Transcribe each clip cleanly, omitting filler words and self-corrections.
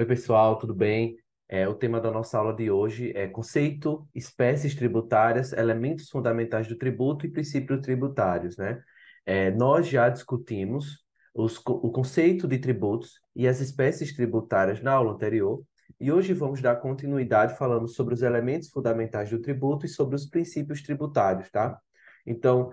Oi, pessoal, tudo bem? O tema da nossa aula de hoje é conceito, espécies tributárias, elementos fundamentais do tributo e princípios tributários, né? Nós já discutimos o conceito de tributos e as espécies tributárias na aula anterior, e hoje vamos dar continuidade falando sobre os elementos fundamentais do tributo e sobre os princípios tributários, tá? Então,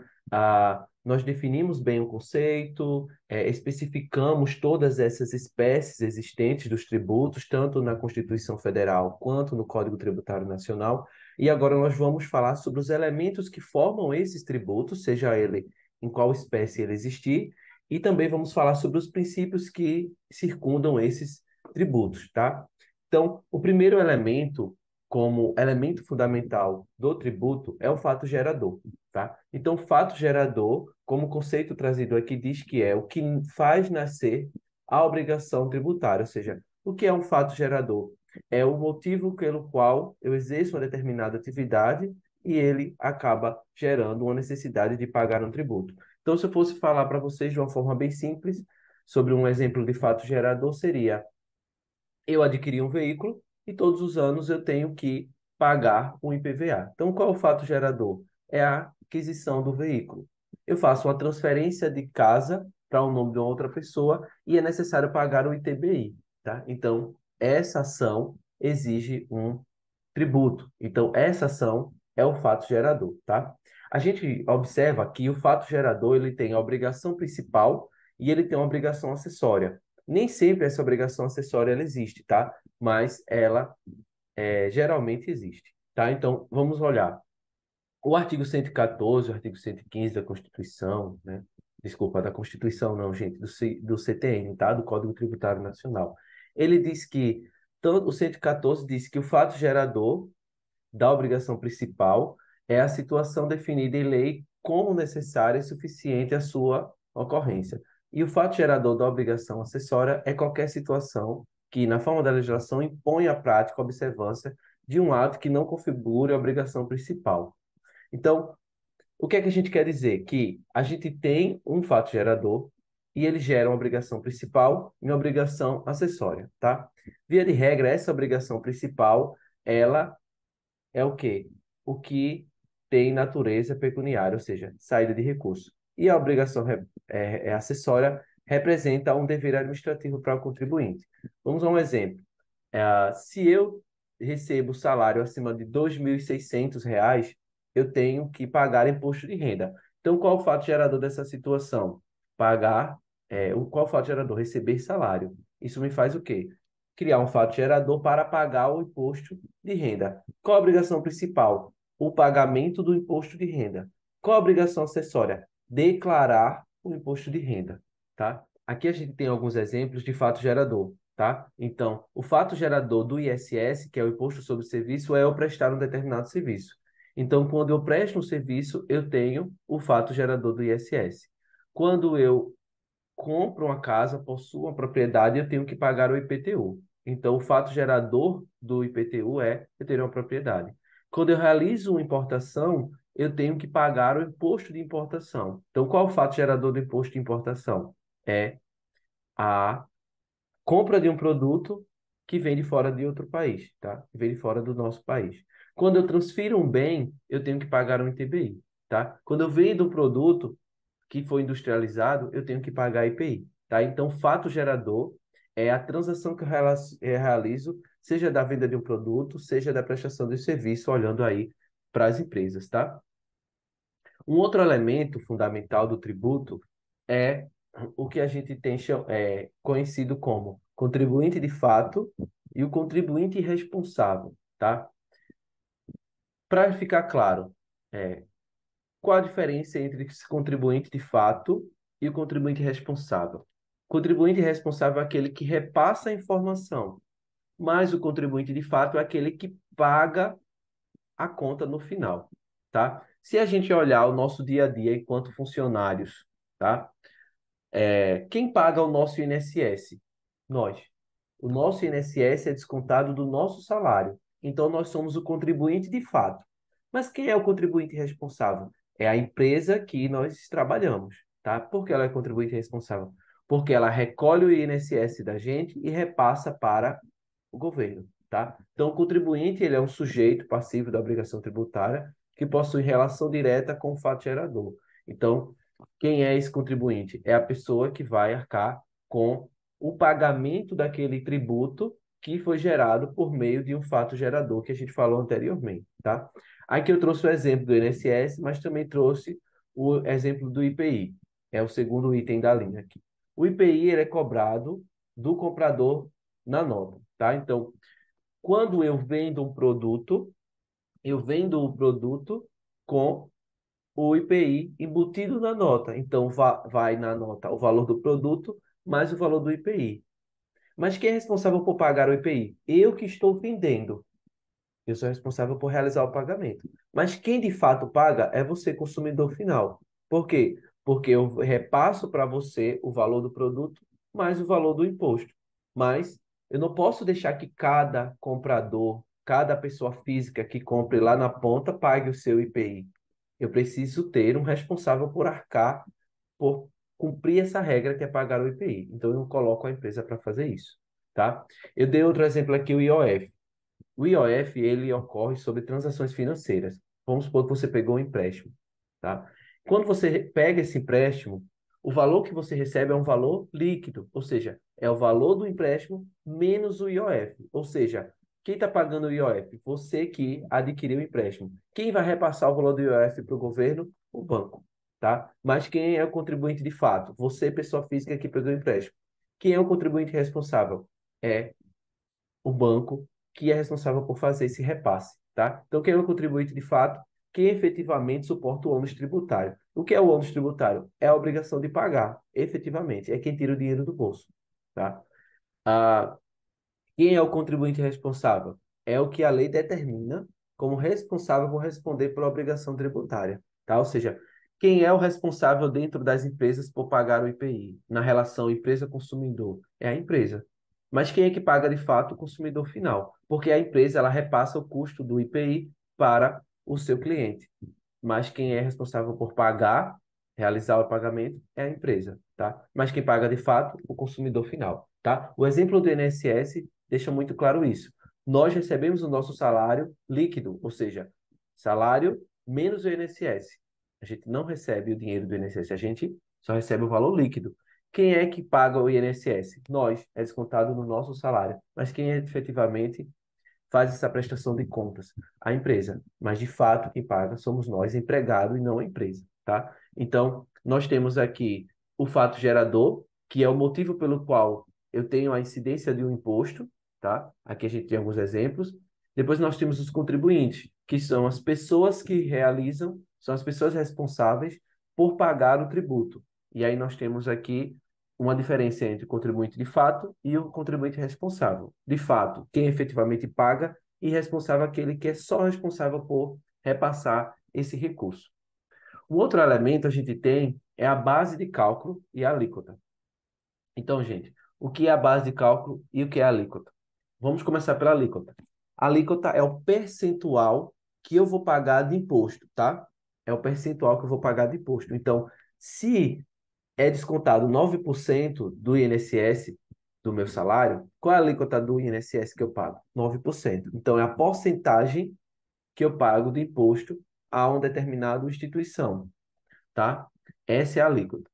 nós definimos bem o conceito, especificamos todas essas espécies existentes dos tributos, tanto na Constituição Federal quanto no Código Tributário Nacional, e agora nós vamos falar sobre os elementos que formam esses tributos, seja ele em qual espécie ele existir, e também vamos falar sobre os princípios que circundam esses tributos, tá? Então, o primeiro elemento, como elemento fundamental do tributo, é o fato gerador, tá? Então, fato gerador, como conceito trazido aqui, diz que é o que faz nascer a obrigação tributária, ou seja, o que é um fato gerador? É o motivo pelo qual eu exerço uma determinada atividade e ele acaba gerando uma necessidade de pagar um tributo. Então, se eu fosse falar para vocês de uma forma bem simples, sobre um exemplo de fato gerador, seria: eu adquiri um veículo e todos os anos eu tenho que pagar um IPVA. Então, qual é o fato gerador? É a aquisição do veículo. Eu faço uma transferência de casa para o nome de uma outra pessoa e é necessário pagar o ITBI, tá? Então, essa ação exige um tributo. Então, essa ação é o fato gerador, tá? A gente observa que o fato gerador ele tem a obrigação principal e ele tem uma obrigação acessória. Nem sempre essa obrigação acessória ela existe, tá? Mas ela geralmente existe, tá? Então, vamos olhar. O artigo 114, o artigo 115 da Constituição, né? Desculpa, da Constituição não, gente, do CTN, tá? Do Código Tributário Nacional. Ele diz que, tanto, o 114 diz que o fato gerador da obrigação principal é a situação definida em lei como necessária e suficiente à sua ocorrência. E o fato gerador da obrigação acessória é qualquer situação que, na forma da legislação, impõe a prática ou observância de um ato que não configure a obrigação principal. Então, o que é que a gente quer dizer? Que a gente tem um fato gerador e ele gera uma obrigação principal e uma obrigação acessória, tá? Via de regra, essa obrigação principal, ela é o quê? O que tem natureza pecuniária, ou seja, saída de recurso. E a obrigação acessória representa um dever administrativo para o contribuinte. Vamos a um exemplo. Se eu recebo salário acima de R$ 2.600, eu tenho que pagar imposto de renda. Então, qual o fato gerador dessa situação? Pagar, qual o fato gerador? Receber salário. Isso me faz o quê? Criar um fato gerador para pagar o imposto de renda. Qual a obrigação principal? O pagamento do imposto de renda. Qual a obrigação acessória? Declarar o imposto de renda, tá? Aqui a gente tem alguns exemplos de fato gerador, tá? Então, o fato gerador do ISS, que é o Imposto sobre Serviço, é eu prestar um determinado serviço. Então, quando eu presto um serviço, eu tenho o fato gerador do ISS. Quando eu compro uma casa, possuo uma propriedade, eu tenho que pagar o IPTU. Então, o fato gerador do IPTU é eu ter uma propriedade. Quando eu realizo uma importação, eu tenho que pagar o imposto de importação. Então, qual é o fato gerador do imposto de importação? É a compra de um produto que vem de fora de outro país, tá? Que vem de fora do nosso país. Quando eu transfiro um bem, eu tenho que pagar um ITBI, tá? Quando eu vendo um produto que foi industrializado, eu tenho que pagar IPI, tá? Então, fato gerador é a transação que eu realizo, seja da venda de um produto, seja da prestação de serviço, olhando aí para as empresas, tá? Um outro elemento fundamental do tributo é o que a gente tem conhecido como contribuinte de fato e o contribuinte responsável, tá? Para ficar claro, qual a diferença entre esse contribuinte de fato e o contribuinte responsável? O contribuinte responsável é aquele que repassa a informação, mas o contribuinte de fato é aquele que paga a conta no final, tá? Se a gente olhar o nosso dia a dia enquanto funcionários, tá? Quem paga o nosso INSS? Nós. O nosso INSS é descontado do nosso salário. Então, nós somos o contribuinte de fato. Mas quem é o contribuinte responsável? É a empresa que nós trabalhamos, tá? Por que ela é contribuinte responsável? Porque ela recolhe o INSS da gente e repassa para O governo, tá? Então, o contribuinte, ele é um sujeito passivo da obrigação tributária que possui relação direta com o fato gerador. Então, quem é esse contribuinte? É a pessoa que vai arcar com o pagamento daquele tributo que foi gerado por meio de um fato gerador que a gente falou anteriormente, tá? Aqui eu trouxe o exemplo do INSS, mas também trouxe o exemplo do IPI. É o segundo item da linha aqui. O IPI ele é cobrado do comprador na nota, tá? Então, quando eu vendo um produto, eu vendo o produto com o IPI embutido na nota. Então, vai na nota o valor do produto mais o valor do IPI. Mas quem é responsável por pagar o IPI? Eu que estou vendendo. Eu sou responsável por realizar o pagamento. Mas quem de fato paga é você, consumidor final. Por quê? Porque eu repasso para você o valor do produto mais o valor do imposto. Mas eu não posso deixar que cada comprador, cada pessoa física que compre lá na ponta pague o seu IPI. Eu preciso ter um responsável por arcar, por cumprir essa regra que é pagar o IPI. Então eu coloco a empresa para fazer isso, tá? Eu dei outro exemplo aqui, o IOF. O IOF, ele ocorre sobre transações financeiras. Vamos supor que você pegou um empréstimo, tá? Quando você pega esse empréstimo, o valor que você recebe é um valor líquido, ou seja, é o valor do empréstimo menos o IOF. Ou seja, quem está pagando o IOF? Você que adquiriu o empréstimo. Quem vai repassar o valor do IOF para o governo? O banco, tá? Mas quem é o contribuinte de fato? Você, pessoa física que pegou o empréstimo. Quem é o contribuinte responsável? É o banco que é responsável por fazer esse repasse, tá? Então, quem é o contribuinte de fato? Quem efetivamente suporta o ônus tributário. O que é o ônus tributário? É a obrigação de pagar, efetivamente. É quem tira o dinheiro do bolso, tá? Ah, quem é o contribuinte responsável? É o que a lei determina como responsável por responder pela obrigação tributária, tá? Ou seja, quem é o responsável dentro das empresas por pagar o IPI? Na relação empresa-consumidor? É a empresa. Mas quem é que paga de fato? O consumidor final, porque a empresa ela repassa o custo do IPI para o seu cliente, mas quem é responsável por pagar, realizar o pagamento, é a empresa, tá? Mas quem paga de fato, o consumidor final, tá? O exemplo do INSS deixa muito claro isso. Nós recebemos o nosso salário líquido, ou seja, salário menos o INSS. A gente não recebe o dinheiro do INSS, a gente só recebe o valor líquido. Quem é que paga o INSS? Nós, é descontado no nosso salário. Mas quem é efetivamente faz essa prestação de contas? A empresa. Mas, de fato, quem paga somos nós, empregado, e não a empresa, tá? Então, nós temos aqui o fato gerador, que é o motivo pelo qual eu tenho a incidência de um imposto, tá? Aqui a gente tem alguns exemplos. Depois nós temos os contribuintes, que são as pessoas que realizam, são as pessoas responsáveis por pagar o tributo. E aí nós temos aqui uma diferença entre o contribuinte de fato e o contribuinte responsável. De fato, quem efetivamente paga e responsável aquele que é só responsável por repassar esse recurso. O outro elemento a gente tem é a base de cálculo e a alíquota. Então, gente, o que é a base de cálculo e o que é a alíquota? Vamos começar pela alíquota. A alíquota é o percentual que eu vou pagar de imposto, tá? É o percentual que eu vou pagar de imposto. Então, se é descontado 9% do INSS do meu salário, qual é a alíquota do INSS que eu pago? 9%. Então, é a porcentagem que eu pago de imposto a uma determinada instituição, tá? Essa é a alíquota.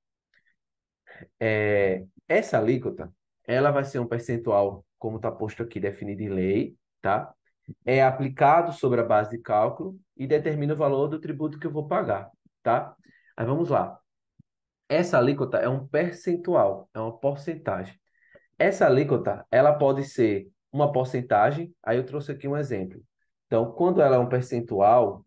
Essa alíquota, ela vai ser um percentual, como está posto aqui, definido em lei, tá? É aplicado sobre a base de cálculo e determina o valor do tributo que eu vou pagar, tá? Aí vamos lá. Essa alíquota é um percentual, é uma porcentagem. Essa alíquota, ela pode ser uma porcentagem, aí eu trouxe aqui um exemplo. Então, quando ela é um percentual,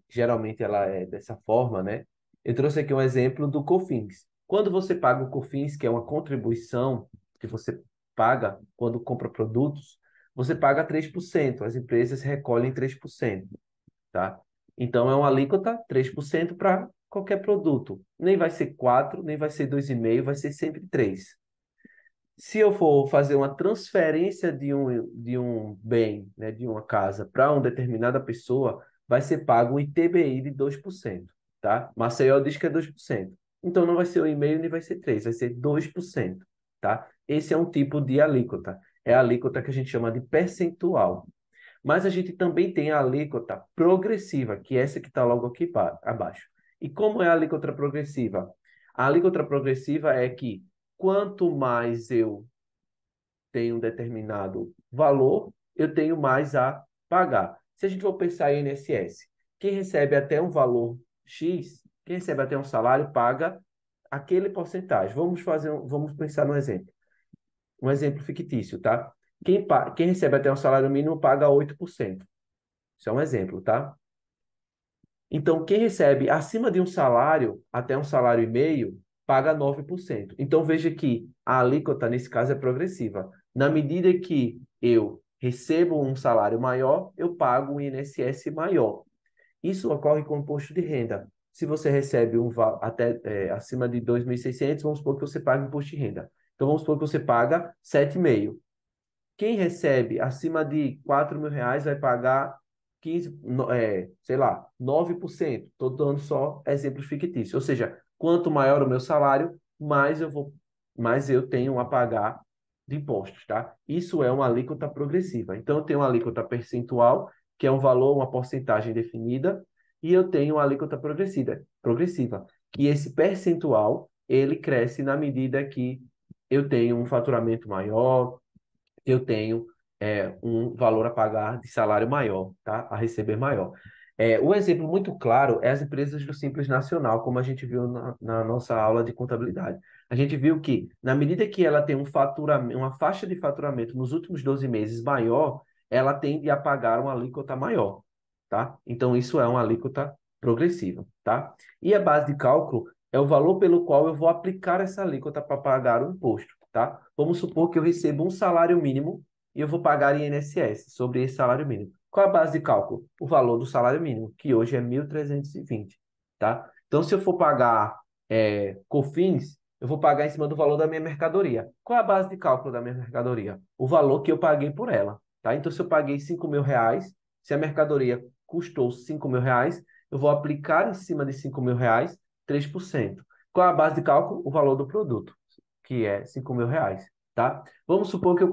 geralmente ela é dessa forma, né? Eu trouxe aqui um exemplo do COFINS. Quando você paga o COFINS, que é uma contribuição que você paga quando compra produtos, você paga 3%. As empresas recolhem 3%, tá? Então, é uma alíquota 3% para qualquer produto. Nem vai ser 4, nem vai ser 2,5, vai ser sempre 3. Se eu for fazer uma transferência de um bem, né, de uma casa para uma determinada pessoa, vai ser pago um ITBI de 2%, tá? Maceió diz que é 2%. Então não vai ser 1,5 nem vai ser 3, vai ser 2%, tá? Esse é um tipo de alíquota. é a alíquota que a gente chama de percentual. Mas a gente também tem a alíquota progressiva, que é essa que está logo aqui abaixo. E como é a alíquota progressiva? A alíquota progressiva é que quanto mais eu tenho um determinado valor, eu tenho mais a pagar. Se a gente for pensar em INSS, quem recebe até um valor X, quem recebe até um salário, paga aquele porcentagem. Vamos pensar no exemplo. Um exemplo fictício, tá? Quem recebe até um salário mínimo paga 8%. Isso é um exemplo, tá? Então, quem recebe acima de um salário, até um salário e meio, paga 9%. Então, veja que a alíquota, nesse caso, é progressiva. Na medida que eu recebo um salário maior, eu pago um INSS maior. Isso ocorre com o imposto de renda. Se você recebe até acima de 2.600, vamos supor que você paga imposto de renda. Então, vamos supor que você paga 7,5%. Quem recebe acima de R$ 4.000 vai pagar 15, sei lá, 9%. Estou dando só exemplos fictícios. Ou seja, quanto maior o meu salário, mais eu tenho a pagar de impostos, tá? Isso é uma alíquota progressiva. Então, eu tenho uma alíquota percentual, que é um valor, uma porcentagem definida, e eu tenho uma alíquota progressiva, que esse percentual, ele cresce na medida que eu tenho um faturamento maior, eu tenho um valor a pagar de salário maior, tá? A receber maior. O exemplo muito claro é as empresas do Simples Nacional, como a gente viu na nossa aula de contabilidade. A gente viu que, na medida que ela tem uma faixa de faturamento nos últimos 12 meses maior, ela tende a pagar uma alíquota maior, tá? Então, isso é uma alíquota progressiva, tá? E a base de cálculo é o valor pelo qual eu vou aplicar essa alíquota para pagar o imposto, tá? Vamos supor que eu recebo um salário mínimo e eu vou pagar INSS sobre esse salário mínimo. Qual a base de cálculo? O valor do salário mínimo, que hoje é 1.320, tá? Então, se eu for pagar COFINS, eu vou pagar em cima do valor da minha mercadoria. Qual é a base de cálculo da minha mercadoria? O valor que eu paguei por ela, tá? Então, se eu paguei R$ 5.000, se a mercadoria custou R$ 5.000, eu vou aplicar em cima de R$ 5.000 3%. Qual é a base de cálculo? O valor do produto, que é R$ 5.000, tá? Vamos supor que eu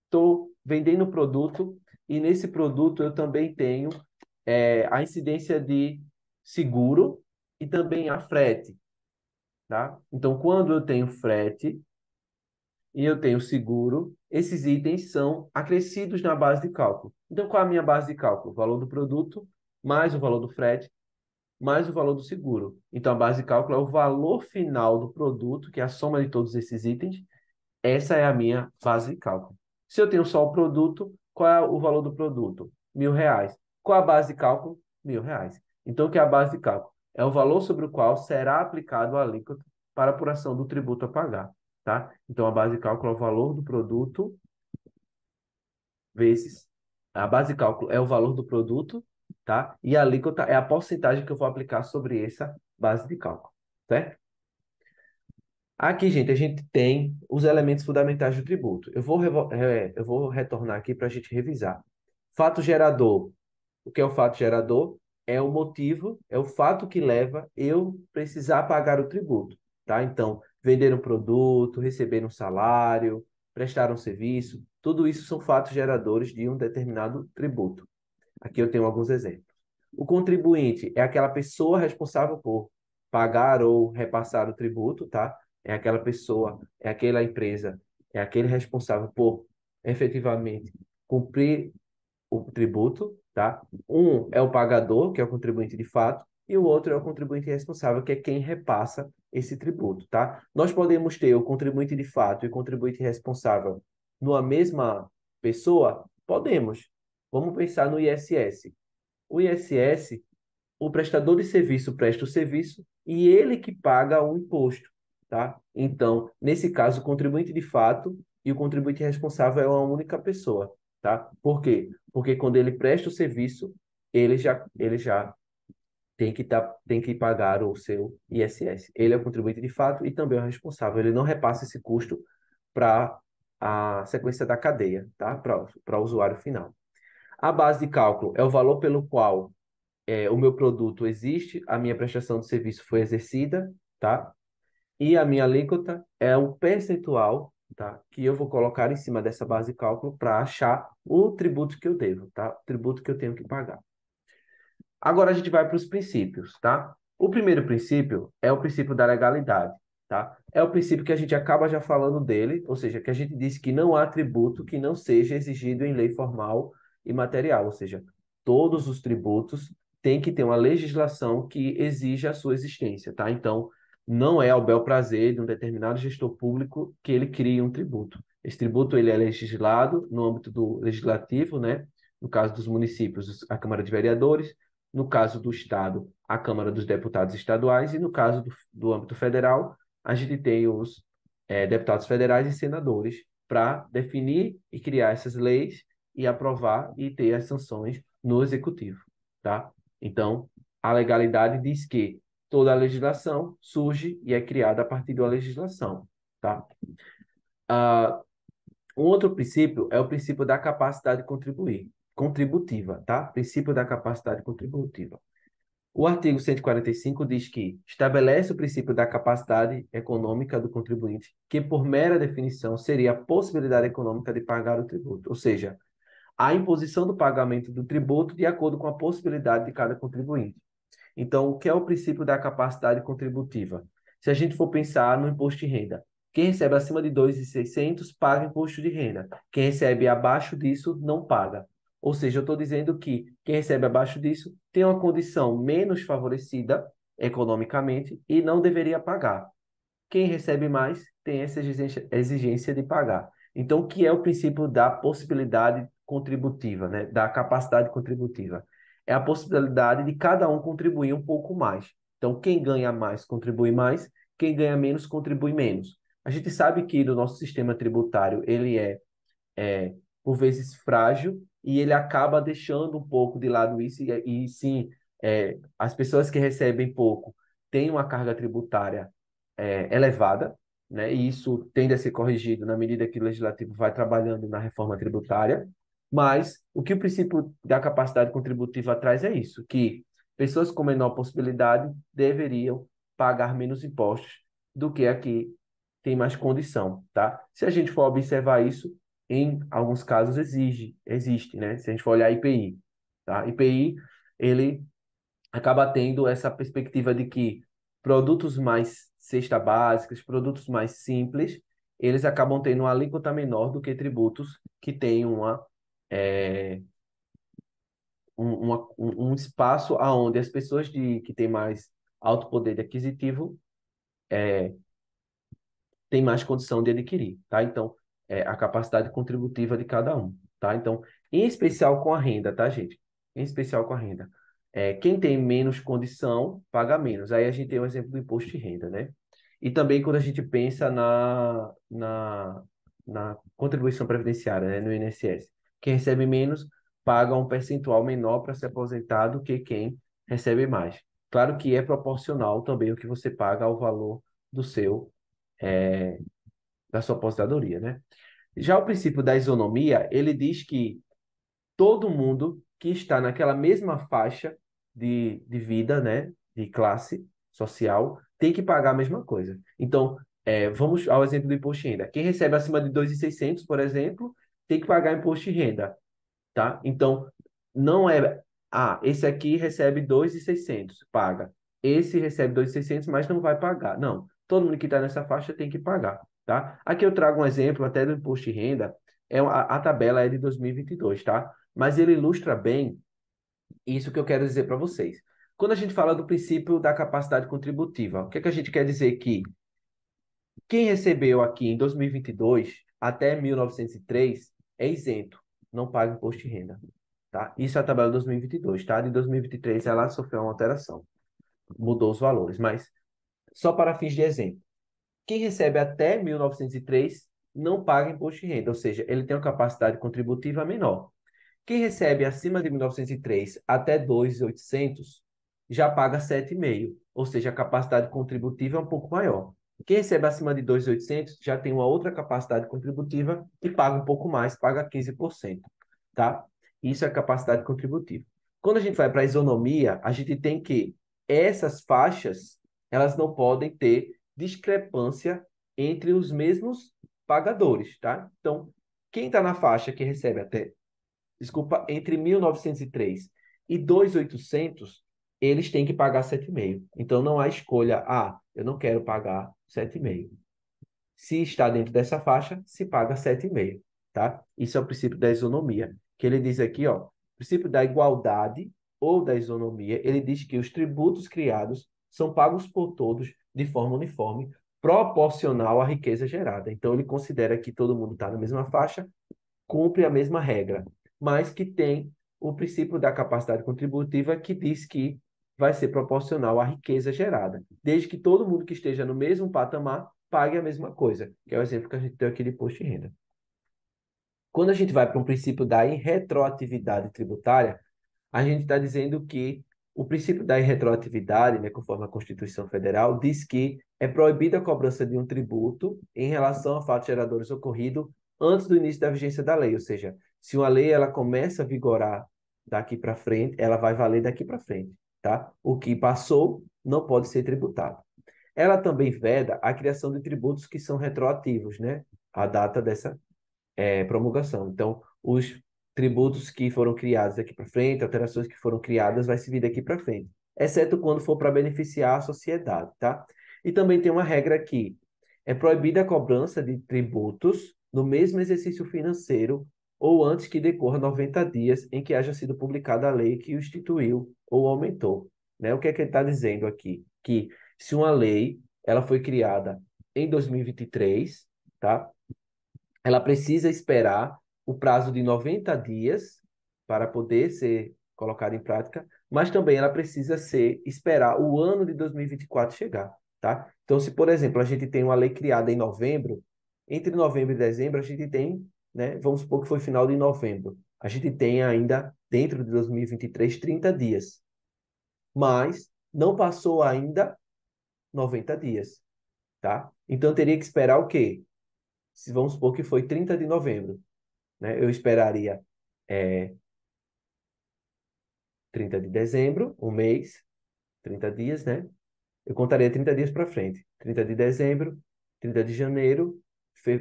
estou vendendo um produto e nesse produto eu também tenho a incidência de seguro e também a frete, tá? Então, quando eu tenho frete e eu tenho seguro, esses itens são acrescidos na base de cálculo. Então, qual é a minha base de cálculo? O valor do produto mais o valor do frete mais o valor do seguro. Então, a base de cálculo é o valor final do produto, que é a soma de todos esses itens. Essa é a minha base de cálculo. Se eu tenho só o produto, qual é o valor do produto? R$ 1.000. Qual a base de cálculo? R$ 1.000. Então, o que é a base de cálculo? É o valor sobre o qual será aplicado a alíquota para apuração do tributo a pagar, tá? Então, a base de cálculo é o valor do produto vezes... A base de cálculo é o valor do produto, tá? E a alíquota é a porcentagem que eu vou aplicar sobre essa base de cálculo, certo? Aqui, gente, a gente tem os elementos fundamentais do tributo. Eu vou retornar aqui para a gente revisar. Fato gerador. O que é o fato gerador? É o motivo, é o fato que leva eu precisar pagar o tributo, tá? Então, vender um produto, receber um salário, prestar um serviço, tudo isso são fatos geradores de um determinado tributo. Aqui eu tenho alguns exemplos. O contribuinte é aquela pessoa responsável por pagar ou repassar o tributo, tá? É aquela pessoa, é aquela empresa, é aquele responsável por efetivamente cumprir o tributo, tá? Um é o pagador, que é o contribuinte de fato, e o outro é o contribuinte responsável, que é quem repassa esse tributo, tá? Nós podemos ter o contribuinte de fato e o contribuinte responsável numa mesma pessoa? Podemos. Vamos pensar no ISS. O ISS, o prestador de serviço presta o serviço e ele que paga o imposto, tá? Então, nesse caso, o contribuinte de fato e o contribuinte responsável é uma única pessoa, tá? Por quê? Porque quando ele presta o serviço, ele já tem que pagar o seu ISS. Ele é o contribuinte de fato e também é o responsável. Ele não repassa esse custo para a sequência da cadeia, tá? Para o usuário final. A base de cálculo é o valor pelo qual o meu produto existe, a minha prestação de serviço foi exercida, tá? E a minha alíquota é o percentual tá? Que eu vou colocar em cima dessa base de cálculo para achar o tributo que eu devo, tá? O tributo que eu tenho que pagar. Agora a gente vai para os princípios, tá? O primeiro princípio é o princípio da legalidade, tá? É o princípio que a gente acaba já falando dele, ou seja, que a gente diz que não há tributo que não seja exigido em lei formal e material, ou seja, todos os tributos têm que ter uma legislação que exija a sua existência, tá? Então, não é ao bel prazer de um determinado gestor público que ele crie um tributo. Esse tributo ele é legislado no âmbito do legislativo, né? No caso dos municípios, a Câmara de Vereadores, no caso do Estado, a Câmara dos Deputados Estaduais, e no caso do âmbito federal, a gente tem os deputados federais e senadores para definir e criar essas leis e aprovar e ter as sanções no executivo, tá? Então, a legalidade diz que toda a legislação surge e é criada a partir da legislação, tá? Ah, um outro princípio é o princípio da capacidade de contribuir, contributiva, tá? Princípio da capacidade contributiva. O artigo 145 diz que estabelece o princípio da capacidade econômica do contribuinte, que por mera definição seria a possibilidade econômica de pagar o tributo, ou seja, a imposição do pagamento do tributo de acordo com a possibilidade de cada contribuinte. Então, o que é o princípio da capacidade contributiva? Se a gente for pensar no imposto de renda, quem recebe acima de 2.600 paga imposto de renda. Quem recebe abaixo disso não paga. Ou seja, eu estou dizendo que quem recebe abaixo disso tem uma condição menos favorecida economicamente e não deveria pagar. Quem recebe mais tem essa exigência de pagar. Então, o que é o princípio da possibilidade contributiva, né? Da capacidade contributiva? É a possibilidade de cada um contribuir um pouco mais. Então, quem ganha mais contribui mais, quem ganha menos contribui menos. A gente sabe que no nosso sistema tributário ele por vezes frágil e ele acaba deixando um pouco de lado isso e sim, as pessoas que recebem pouco têm uma carga tributária elevada, né? E isso tende a ser corrigido na medida que o legislativo vai trabalhando na reforma tributária. Mas o que o princípio da capacidade contributiva traz é isso, que pessoas com menor possibilidade deveriam pagar menos impostos do que a que tem mais condição, tá? Se a gente for observar isso, em alguns casos existe, né? Se a gente for olhar IPI, tá? IPI, ele acaba tendo essa perspectiva de que produtos mais cesta básicas, produtos mais simples, eles acabam tendo uma alíquota menor do que tributos que têm é, um espaço aonde as pessoas que têm mais alto poder aquisitivo têm mais condição de adquirir, tá? Então, a capacidade contributiva de cada um, tá? Então, em especial com a renda, tá, gente? Em especial com a renda. Quem tem menos condição, paga menos. Aí a gente tem o exemplo do imposto de renda, né? E também quando a gente pensa na contribuição previdenciária, né? No INSS. Quem recebe menos, paga um percentual menor para se aposentar do que quem recebe mais. Claro que é proporcional também o que você paga ao valor do seu é, da sua aposentadoria, né? Já o princípio da isonomia, ele diz que todo mundo que está naquela mesma faixa de vida, né, de classe social, tem que pagar a mesma coisa. Então, vamos ao exemplo do imposto de renda. Quem recebe acima de 2.600, por exemplo, tem que pagar imposto de renda, tá? Então, não é, esse aqui recebe 2.600, paga. Esse recebe 2.600, mas não vai pagar. Não, todo mundo que está nessa faixa tem que pagar, tá? Aqui eu trago um exemplo até do imposto de renda, a tabela é de 2022, tá? Mas ele ilustra bem isso que eu quero dizer para vocês. Quando a gente fala do princípio da capacidade contributiva, o que é que a gente quer dizer que quem recebeu aqui em 2022 até 1903 é isento, não paga imposto de renda, tá? Isso é a tabela de 2022, tá? De 2023 ela sofreu uma alteração, mudou os valores, mas só para fins de exemplo. Quem recebe até 1903 não paga imposto de renda, ou seja, ele tem uma capacidade contributiva menor. Quem recebe acima de 1903 até 2.800 já paga 7,5, ou seja, a capacidade contributiva é um pouco maior. Quem recebe acima de 2.800 já tem uma outra capacidade contributiva e paga um pouco mais, paga 15%, tá? Isso é capacidade contributiva. Quando a gente vai para a isonomia, a gente tem que essas faixas, elas não podem ter discrepância entre os mesmos pagadores, tá? Então, quem está na faixa que recebe entre 1.903 e 2.800, eles têm que pagar 7,5. Então, não há escolha, eu não quero pagar 7,5. Se está dentro dessa faixa, se paga 7,5, tá? Isso é o princípio da isonomia, que ele diz aqui, ó, princípio da igualdade ou da isonomia, ele diz que os tributos criados são pagos por todos de forma uniforme, proporcional à riqueza gerada. Então, ele considera que todo mundo está na mesma faixa, cumpre a mesma regra, mas que tem o princípio da capacidade contributiva que diz que vai ser proporcional à riqueza gerada, desde que todo mundo que esteja no mesmo patamar pague a mesma coisa, que é o exemplo que a gente deu aqui de imposto de renda. Quando a gente vai para um princípio da irretroatividade tributária, a gente está dizendo que o princípio da irretroatividade, né, conforme a Constituição Federal, diz que é proibida a cobrança de um tributo em relação a fatos geradores ocorrido antes do início da vigência da lei, ou seja, se uma lei ela começa a vigorar daqui para frente, ela vai valer daqui para frente, tá? O que passou não pode ser tributado. Ela também veda a criação de tributos que são retroativos, né? A data dessa promulgação. Então, os tributos que foram criados daqui para frente, alterações que foram criadas, vai se vir daqui para frente, exceto quando for para beneficiar a sociedade, tá? E também tem uma regra aqui: é proibida a cobrança de tributos no mesmo exercício financeiro ou antes que decorra 90 dias em que haja sido publicada a lei que o instituiu ou aumentou, né? O que é que ele está dizendo aqui? Que se uma lei ela foi criada em 2023, tá? Ela precisa esperar o prazo de 90 dias para poder ser colocada em prática, mas também ela precisa esperar o ano de 2024 chegar, tá? Então, se, por exemplo, a gente tem uma lei criada em novembro, entre novembro e dezembro a gente tem, né, vamos supor que foi final de novembro, a gente tem ainda, dentro de 2023, 30 dias, mas não passou ainda 90 dias, tá? Então, teria que esperar o quê? Se vamos supor que foi 30 de novembro, né? Eu esperaria 30 de dezembro, um mês, 30 dias, né? Eu contaria 30 dias para frente. 30 de dezembro, 30 de janeiro,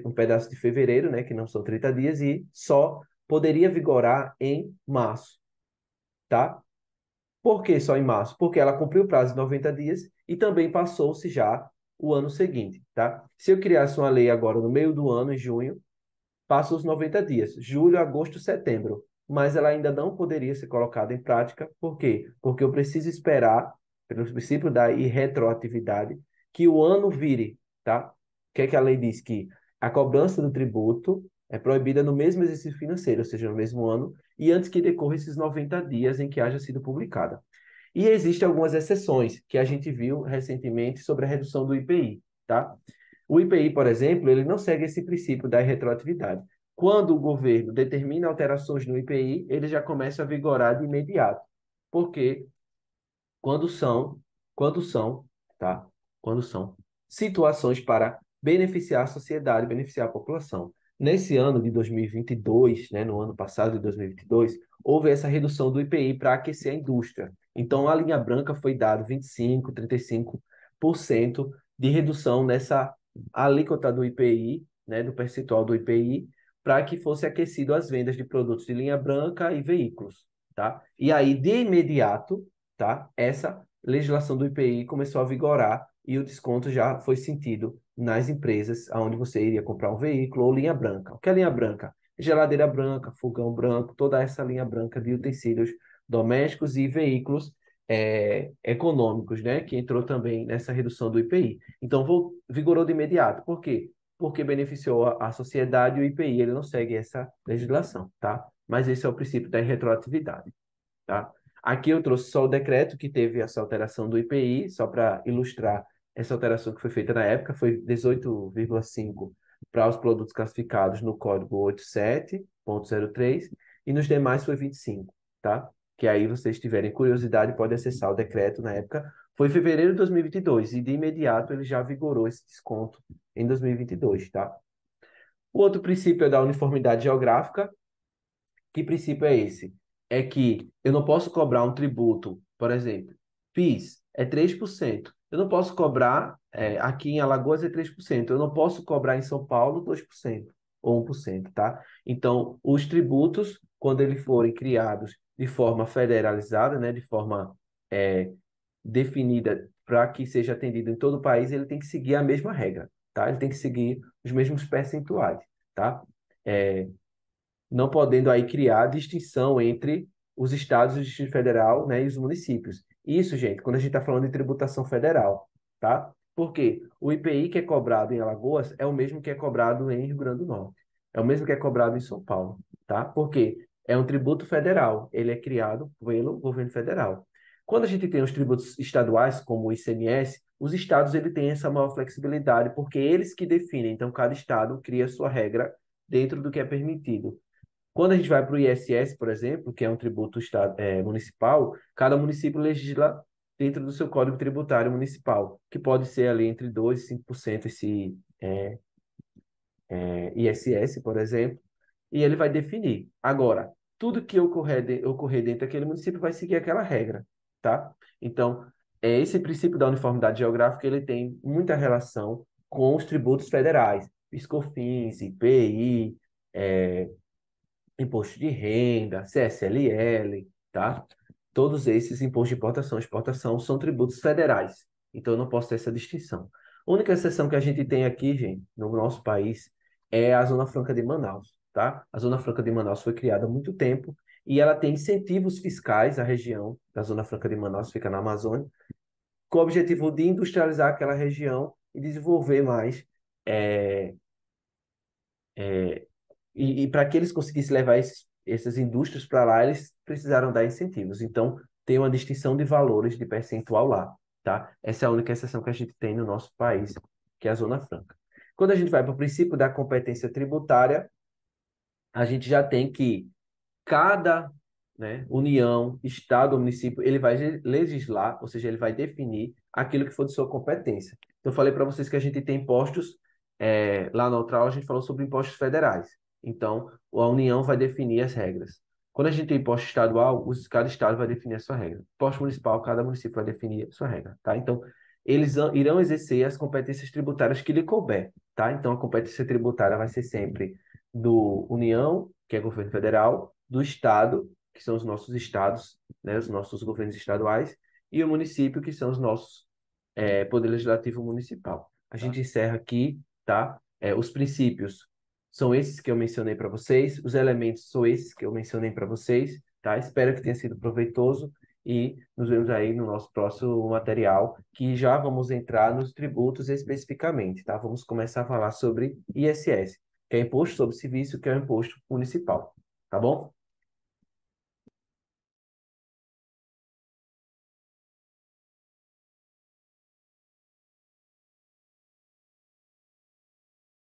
um pedaço de fevereiro, né? Que não são 30 dias, e só poderia vigorar em março, tá? Por que só em março? Porque ela cumpriu o prazo de 90 dias e também passou-se já o ano seguinte, tá? Se eu criasse uma lei agora no meio do ano, em junho, passa os 90 dias, julho, agosto, setembro. Mas ela ainda não poderia ser colocada em prática. Por quê? Porque eu preciso esperar, pelo princípio da irretroatividade, que o ano vire, tá? O que é que a lei diz? Que a cobrança do tributo é proibida no mesmo exercício financeiro, ou seja, no mesmo ano, e antes que decorra esses 90 dias em que haja sido publicada. E existem algumas exceções que a gente viu recentemente sobre a redução do IPI, tá? O IPI, por exemplo, ele não segue esse princípio da retroatividade. Quando o governo determina alterações no IPI, ele já começa a vigorar de imediato. Porque quando são, quando são, tá? Quando são situações para beneficiar a sociedade, beneficiar a população. Nesse ano de 2022, né, no ano passado de 2022, houve essa redução do IPI para aquecer a indústria. Então, a linha branca foi dado 25, 35% de redução nessa alíquota do IPI, né, do percentual do IPI, para que fosse aquecido as vendas de produtos de linha branca e veículos, tá? E aí, de imediato, tá? Essa legislação do IPI começou a vigorar e o desconto já foi sentido nas empresas onde você iria comprar um veículo ou linha branca. O que é linha branca? Geladeira branca, fogão branco, toda essa linha branca de utensílios domésticos e veículos econômicos, né? Que entrou também nessa redução do IPI. Então, vigorou de imediato. Por quê? Porque beneficiou a sociedade e o IPI ele não segue essa legislação, tá? Mas esse é o princípio da retroatividade, tá? Aqui eu trouxe só o decreto que teve essa alteração do IPI, só para ilustrar essa alteração que foi feita na época, foi 18,5 para os produtos classificados no código 87.03 e nos demais foi 25, tá? Que aí vocês tiverem curiosidade, pode acessar o decreto na época. Foi em fevereiro de 2022 e de imediato ele já vigorou esse desconto em 2022, tá? O outro princípio é da uniformidade geográfica. Que princípio é esse? É que eu não posso cobrar um tributo, por exemplo, PIS é 3%. Eu não posso cobrar, aqui em Alagoas é 3%. Eu não posso cobrar em São Paulo 2% ou 1%, tá? Então, os tributos, quando eles forem criados de forma federalizada, né, de forma é, definida para que seja atendido em todo o país, ele tem que seguir a mesma regra, tá? Ele tem que seguir os mesmos percentuais, tá? É, não podendo aí criar distinção entre os estados, o Distrito Federal, né, e os municípios. Isso, gente, quando a gente está falando de tributação federal, tá? Porque o IPI que é cobrado em Alagoas é o mesmo que é cobrado em Rio Grande do Norte, é o mesmo que é cobrado em São Paulo, tá? Porque é um tributo federal, ele é criado pelo governo federal. Quando a gente tem os tributos estaduais, como o ICMS, os estados ele têm essa maior flexibilidade, porque eles que definem, então cada estado cria sua regra dentro do que é permitido. Quando a gente vai para o ISS, por exemplo, que é um tributo municipal, cada município legisla dentro do seu código tributário municipal, que pode ser ali entre 2% e 5% esse ISS, por exemplo, e ele vai definir. Agora, tudo que ocorrer dentro daquele município vai seguir aquela regra, tá? Então, esse princípio da uniformidade geográfica, ele tem muita relação com os tributos federais, PIS/COFINS, IPI, imposto de renda, CSLL, tá? Todos esses impostos de importação e exportação são tributos federais. Então, eu não posso ter essa distinção. A única exceção que a gente tem aqui, gente, no nosso país, é a Zona Franca de Manaus, tá? A Zona Franca de Manaus foi criada há muito tempo e ela tem incentivos fiscais, a região da Zona Franca de Manaus fica na Amazônia, com o objetivo de industrializar aquela região e desenvolver mais é, e para que eles conseguissem levar essas indústrias para lá, eles precisaram dar incentivos. Então, tem uma distinção de valores de percentual lá, tá? Essa é a única exceção que a gente tem no nosso país, que é a Zona Franca. Quando a gente vai para o princípio da competência tributária, a gente já tem que cada, né, união, estado ou município, ele vai legislar, ou seja, ele vai definir aquilo que for de sua competência. Então, eu falei para vocês que a gente tem impostos, lá na outra aula a gente falou sobre impostos federais. Então, a União vai definir as regras. Quando a gente tem imposto estadual, cada estado vai definir a sua regra. Imposto municipal, cada município vai definir a sua regra, tá? Então, eles irão exercer as competências tributárias que lhe couber, tá? Então, a competência tributária vai ser sempre do União, que é governo federal, do Estado, que são os nossos estados, né, os nossos governos estaduais, e o município, que são os nossos Poder Legislativo Municipal. A gente encerra aqui, tá? Os princípios são esses que eu mencionei para vocês, os elementos são esses que eu mencionei para vocês, tá? Espero que tenha sido proveitoso e nos vemos aí no nosso próximo material, que já vamos entrar nos tributos especificamente, tá? Vamos começar a falar sobre ISS, que é Imposto sobre Serviço, que é o imposto municipal, tá bom?